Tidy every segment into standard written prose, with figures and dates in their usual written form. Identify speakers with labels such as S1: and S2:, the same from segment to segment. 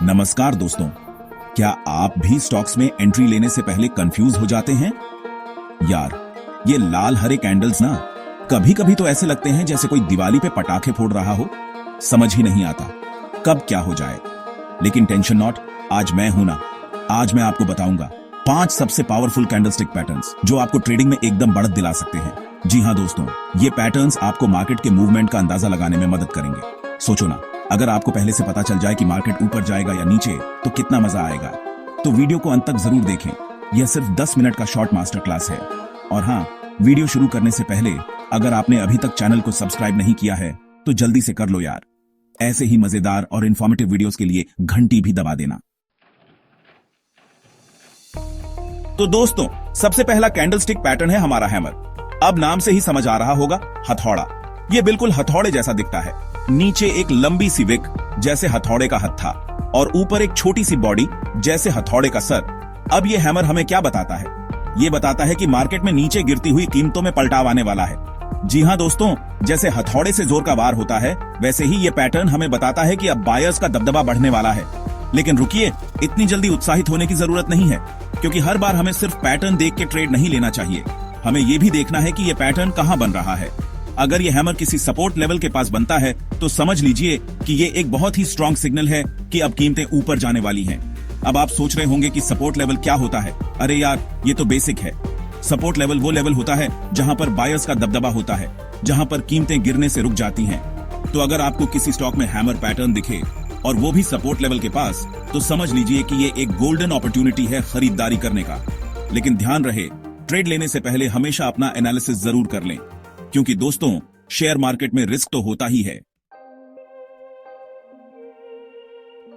S1: नमस्कार दोस्तों, क्या आप भी स्टॉक्स में एंट्री लेने से पहले कंफ्यूज हो जाते हैं? यार, ये लाल हरे कैंडल्स ना कभी कभी तो ऐसे लगते हैं जैसे कोई दिवाली पे पटाखे फोड़ रहा हो। समझ ही नहीं आता कब क्या हो जाए। लेकिन टेंशन नॉट, आज मैं हूं ना। आज मैं आपको बताऊंगा 5 सबसे पावरफुल कैंडलस्टिक पैटर्न्स जो आपको ट्रेडिंग में एकदम बढ़त दिला सकते हैं। जी हां दोस्तों, ये पैटर्न्स आपको मार्केट के मूवमेंट का अंदाजा लगाने में मदद करेंगे। सोचो ना, अगर आपको पहले से पता चल जाए कि मार्केट ऊपर जाएगा या नीचे तो कितना मजा आएगा। तो वीडियो को अंत तक जरूर देखें। यह सिर्फ 10 मिनट का शॉर्ट मास्टर क्लास है। और हाँ, वीडियो शुरू करने से पहले अगर आपने अभी तक चैनल को सब्सक्राइब नहीं किया है तो जल्दी से कर लो यार। ऐसे ही मजेदार और इन्फॉर्मेटिव वीडियोस के लिए घंटी भी दबा देना। तो दोस्तों, सबसे पहला कैंडलस्टिक पैटर्न है हमारा हैमर। अब नाम से ही समझ आ रहा होगा, हथौड़ा। ये बिल्कुल हथौड़े जैसा दिखता है। नीचे एक लंबी सी विक जैसे हथौड़े का हत्था और ऊपर एक छोटी सी बॉडी जैसे हथौड़े का सर। अब ये हैमर हमें क्या बताता है? ये बताता है कि मार्केट में नीचे गिरती हुई कीमतों में पलटाव आने वाला है। जी हां दोस्तों, जैसे हथौड़े से जोर का वार होता है वैसे ही ये पैटर्न हमें बताता है कि अब बायर्स का दबदबा बढ़ने वाला है। लेकिन रुकिए, इतनी जल्दी उत्साहित होने की जरूरत नहीं है, क्योंकि हर बार हमें सिर्फ पैटर्न देख के ट्रेड नहीं लेना चाहिए। हमें यह भी देखना है कि यह पैटर्न कहां बन रहा है। अगर ये हैमर किसी सपोर्ट लेवल के पास बनता है तो समझ लीजिए कि ये एक बहुत ही स्ट्रांग सिग्नल है कि अब कीमतें ऊपर जाने वाली हैं। अब आप सोच रहे होंगे कि सपोर्ट लेवल क्या होता है? अरे यार, ये तो बेसिक है। सपोर्ट लेवल वो लेवल होता है जहां पर बायर्स का दबदबा होता है, जहां पर कीमतें गिरने से रुक जाती हैं। तो अगर आपको किसी स्टॉक में हैमर पैटर्न दिखे और वो भी सपोर्ट लेवल के पास, तो समझ लीजिए कि ये एक गोल्डन अपॉर्चुनिटी है खरीदारी करने का। लेकिन ध्यान रहे, ट्रेड लेने से पहले हमेशा अपना एनालिसिस जरूर कर लें, क्योंकि दोस्तों शेयर मार्केट में रिस्क तो होता ही है।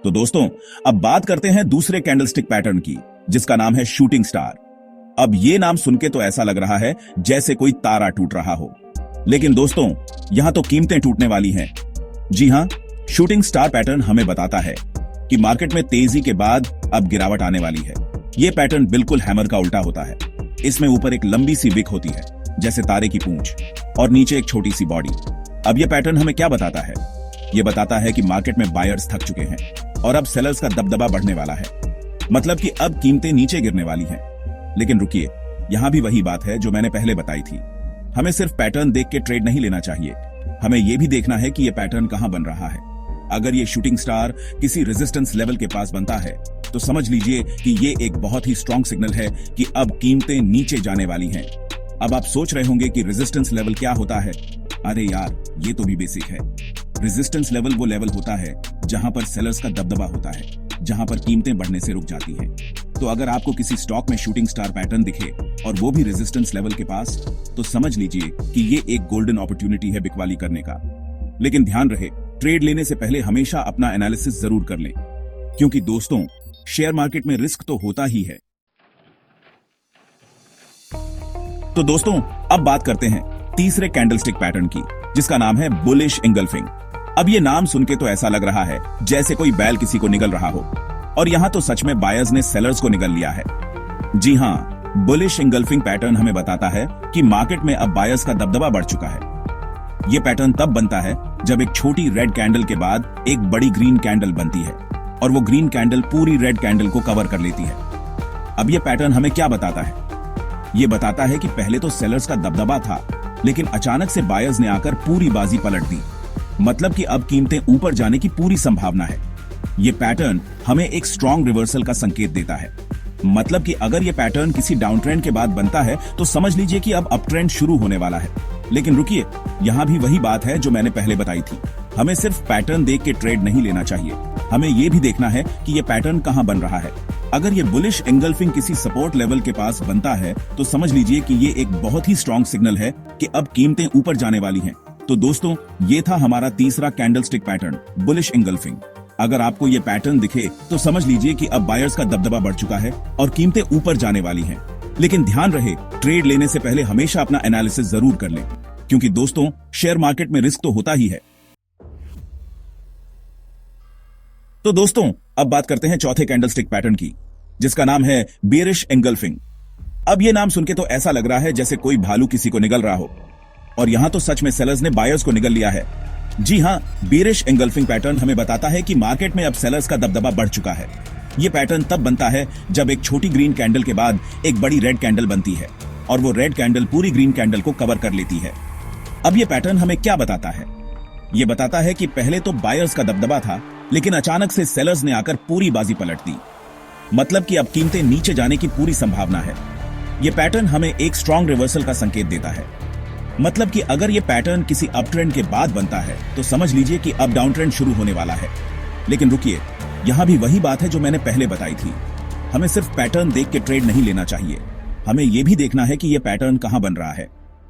S1: तो दोस्तों, अब बात करते हैं दूसरे कैंडलस्टिक पैटर्न की, जिसका नाम है शूटिंग स्टार। अब ये नाम सुन के तो ऐसा लग रहा है जैसे कोई तारा टूट रहा हो, लेकिन दोस्तों यहां तो कीमतें टूटने वाली हैं। जी हां, शूटिंग स्टार पैटर्न हमें बताता है कि मार्केट में तेजी के बाद अब गिरावट आने वाली है। यह पैटर्न बिल्कुल हैमर का उल्टा होता है। इसमें ऊपर एक लंबी सी विक होती है जैसे तारे की पूंछ और नीचे एक छोटी सी बॉडी। अब यह पैटर्न हमें क्या बताता है? यह बताता है कि मार्केट में बायर्स थक चुके हैं और अब सेलर्स का दबदबा बढ़ने वाला है। मतलब कि अब कीमतें नीचे गिरने वाली हैं। लेकिन रुकिए, यहां भी वही बात है जो मैंने पहले बताई थी। हमें सिर्फ पैटर्न देख के ट्रेड नहीं लेना चाहिए, हमें यह भी देखना है कि यह पैटर्न कहां बन रहा है। अगर ये शूटिंग स्टार किसी रेजिस्टेंस लेवल के पास बनता है तो समझ लीजिए कि ये एक बहुत ही स्ट्रांग सिग्नल है कि अब कीमतें नीचे जाने वाली हैं। अब आप सोच रहे होंगे कि रेजिस्टेंस लेवल क्या होता है? अरे यार, ये तो भी बेसिक है। रेजिस्टेंस लेवल वो लेवल होता है जहां पर सेलर्स का दबदबा होता है, जहां पर कीमतें बढ़ने से रुक जाती हैं। तो अगर आपको किसी स्टॉक में शूटिंग स्टार पैटर्न दिखे और वो भी रेजिस्टेंस लेवल के पास, तो समझ लीजिए कि ये एक गोल्डन अपॉर्चुनिटी है बिकवाली करने का। लेकिन ध्यान रहे, ट्रेड लेने से पहले हमेशा अपना एनालिसिस जरूर कर लें, क्योंकि दोस्तों शेयर मार्केट में रिस्क तो होता ही है। तो दोस्तों, अब बात करते हैं तीसरे कैंडलस्टिक पैटर्न की, जिसका नाम है बुलिश इंगल्फिंग। अब ये नाम सुन के तो ऐसा लग रहा है जैसे कोई बैल किसी को निगल रहा हो, और यहां तो सच में बायर्स ने सेलर्स को निगल लिया है। जी हां, बुलिश इंगल्फिंग पैटर्न हमें बताता है कि मार्केट में अब बायर्स का दबदबा बढ़ चुका है। यह पैटर्न तब बनता है जब एक छोटी रेड कैंडल के बाद एक बड़ी ग्रीन कैंडल बनती है और वो ग्रीन कैंडल पूरी रेड कैंडल को कवर कर लेती है। अब यह पैटर्न हमें क्या बताता है? यह बताता है कि पहले तो सेलर्स का दबदबा था, लेकिन अचानक से बायर्स ने आकर पूरी बाजी पलट दी। मतलब कि अब कीमतें ऊपर जाने की पूरी संभावना है। यह पैटर्न हमें एक स्ट्रॉन्ग रिवर्सल का संकेत देता है। मतलब कि अगर यह पैटर्न किसी डाउन ट्रेंड के बाद बनता है तो समझ लीजिए कि अब अप ट्रेंड शुरू होने वाला है। लेकिन रुकिए, यहां भी वही बात है जो मैंने पहले बताई थी। हमें सिर्फ पैटर्न देख के ट्रेड नहीं लेना चाहिए, हमें यह भी देखना है कि यह पैटर्न कहां बन रहा है। अगर ये बुलिश एंगल्फिंग किसी सपोर्ट लेवल के पास बनता है तो समझ लीजिए कि ये एक बहुत ही स्ट्रांग सिग्नल है कि अब कीमतें ऊपर जाने वाली हैं। तो दोस्तों, ये था हमारा तीसरा कैंडलस्टिक पैटर्न, बुलिश एंगल्फिंग। अगर आपको ये पैटर्न दिखे तो समझ लीजिए कि अब बायर्स का दबदबा बढ़ चुका है और कीमतें ऊपर जाने वाली हैं। लेकिन ध्यान रहे, ट्रेड लेने से पहले हमेशा अपना एनालिसिस जरूर कर लें, क्योंकि दोस्तों शेयर मार्केट में रिस्क तो होता ही है। तो दोस्तों, अब बात करते हैं चौथे कैंडलस्टिक पैटर्न की, जिसका नाम है बेरिश एंगल्फिंग। अब यह नाम सुनके तो ऐसा लग रहा है जैसे कोई भालू किसी को निगल रहा हो, और यहां तो सच में सेलर्स ने बायर्स को निगल लिया है। जी हाँ, बेरिश एंगल्फिंग पैटर्न हमें बताता है कि मार्केट में अब सेलर्स का दबदबा बढ़ चुका है। ये पैटर्न तब बनता है जब एक छोटी ग्रीन कैंडल के बाद एक बड़ी रेड कैंडल बनती है और वो रेड कैंडल पूरी ग्रीन कैंडल को कवर कर लेती है। अब ये पैटर्न हमें क्या बताता है? ये बताता है कि पहले तो बायर्स का दबदबा था, लेकिन अचानक से सेलर्स ने आकर पूरी बाजी पलट दी। मतलब कि अब कीमतें नीचे जाने की पूरी संभावना है। ये पैटर्न हमें एक स्ट्रॉन्ग रिवर्सल का संकेत देता है। मतलब कि अगर ये पैटर्न किसी अप ट्रेंड के बाद बनता है तो समझ लीजिए कि अब डाउन ट्रेंड शुरू होने वाला है। लेकिन रुकिए, यहां भी वही बात है जो मैंने पहले बताई थी। हमें सिर्फ पैटर्न देख के ट्रेड नहीं लेना चाहिए, हमें यह भी देखना है कि यह पैटर्न कहां बन रहा है।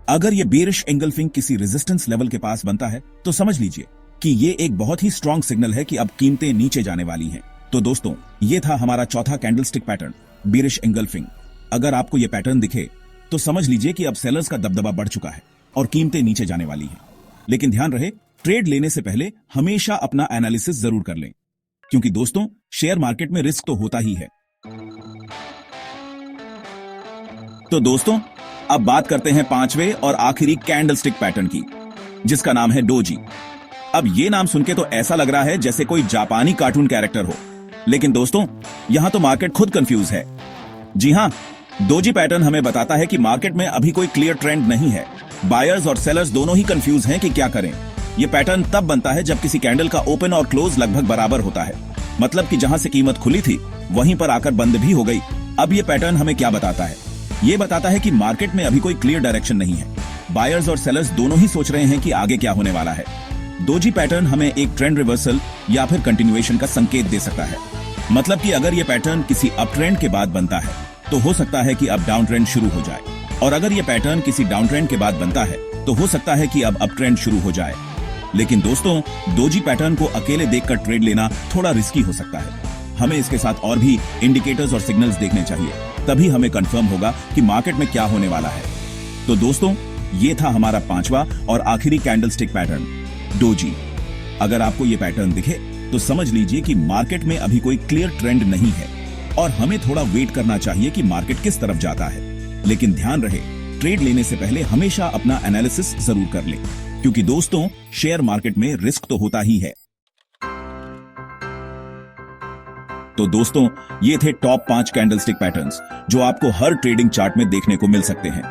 S1: अगर ये बेरिश एंगल्फिंग किसी रेजिस्टेंस लेवल के पास बनता है तो समझ लीजिए कि ये एक बहुत ही स्ट्रॉन्ग सिग्नल है कि अब कीमतें नीचे जाने वाली हैं। तो दोस्तों, ये था हमारा चौथा कैंडलस्टिक पैटर्न, बेरिश एंगल्फिंग। अगर आपको ये पैटर्न दिखे तो समझ लीजिए कि अब सेलर्स का दबदबा बढ़ चुका है और कीमतें नीचे जाने वाली हैं। लेकिन ध्यान रहे, ट्रेड लेने से पहले हमेशा अपना एनालिसिस जरूर कर लें, क्योंकि दोस्तों शेयर मार्केट में रिस्क तो होता ही है। तो दोस्तों, अब बात करते हैं पांचवें और आखिरी कैंडलस्टिक पैटर्न की, जिसका नाम है डोजी। अब ये नाम सुनके तो ऐसा लग रहा है जैसे कोई जापानी कार्टून कैरेक्टर हो, लेकिन दोस्तों यहां तो मार्केट खुद कंफ्यूज है। जी हां, डोजी पैटर्न हमें बताता है कि मार्केट में अभी कोई क्लियर ट्रेंड नहीं है। बायर्स और सेलर्स दोनों ही कंफ्यूज हैं कि क्या करें। यह पैटर्न तब बनता है जब किसी कैंडल का ओपन और क्लोज लगभग बराबर होता है। मतलब कि जहां से कीमत खुली थी वहीं पर आकर बंद भी हो गई। अब यह पैटर्न हमें क्या बताता है? यह बताता है कि मार्केट में अभी कोई क्लियर डायरेक्शन नहीं है। बायर्स और सेलर्स दोनों ही सोच रहे हैं कि आगे क्या होने वाला है। डोजी पैटर्न हमें एक ट्रेंड रिवर्सल या फिर कंटिन्यूएशन का संकेत दे सकता है। मतलब कि अगर यह पैटर्न किसी अप ट्रेंड के बाद बनता है तो हो सकता है कि अब डाउन ट्रेंड शुरू हो जाए, और अगर यह पैटर्न किसी डाउन ट्रेंड के बाद बनता है तो हो सकता है कि अब अप ट्रेंड शुरू हो जाए। लेकिन दोस्तों, डोजी पैटर्न को अकेले देखकर ट्रेड लेना थोड़ा रिस्की हो सकता है। हमें इसके साथ और भी इंडिकेटर्स और सिग्नल्स देखने चाहिए, तभी हमें कंफर्म होगा कि मार्केट में क्या होने वाला है। तो दोस्तों, ये था हमारा पांचवा और आखिरी कैंडलस्टिक पैटर्न, डोजी। अगर आपको ये पैटर्न दिखे तो समझ लीजिए कि मार्केट में अभी कोई क्लियर ट्रेंड नहीं है और हमें थोड़ा वेट करना चाहिए कि मार्केट किस तरफ जाता है। लेकिन ध्यान रहे, ट्रेड लेने से पहले हमेशा अपना एनालिसिस जरूर कर लें, क्योंकि दोस्तों शेयर मार्केट में रिस्क तो होता ही है। तो दोस्तों, ये थे टॉप 5 कैंडलस्टिक पैटर्न्स जो आपको हर ट्रेडिंग चार्ट में देखने को मिल सकते हैं।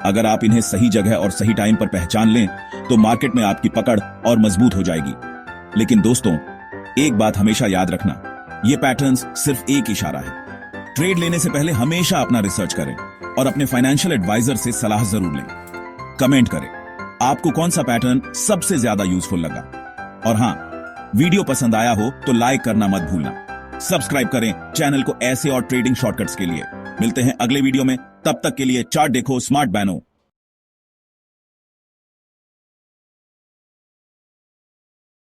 S1: अगर आप इन्हें सही जगह और सही टाइम पर पहचान लें तो मार्केट में आपकी पकड़ और मजबूत हो जाएगी। लेकिन दोस्तों, एक बात हमेशा याद रखना, ये पैटर्न्स सिर्फ एक इशारा है। ट्रेड लेने से पहले हमेशा अपना रिसर्च करें और अपने फाइनेंशियल एडवाइजर से सलाह जरूर लें। कमेंट करें आपको कौन सा पैटर्न सबसे ज्यादा यूजफुल लगा, और हां, वीडियो पसंद आया हो तो लाइक करना मत भूलना। सब्सक्राइब करें चैनल को ऐसे और ट्रेडिंग शॉर्टकट्स के लिए। मिलते हैं अगले वीडियो में, तब तक के लिए चार्ट देखो स्मार्ट बनो।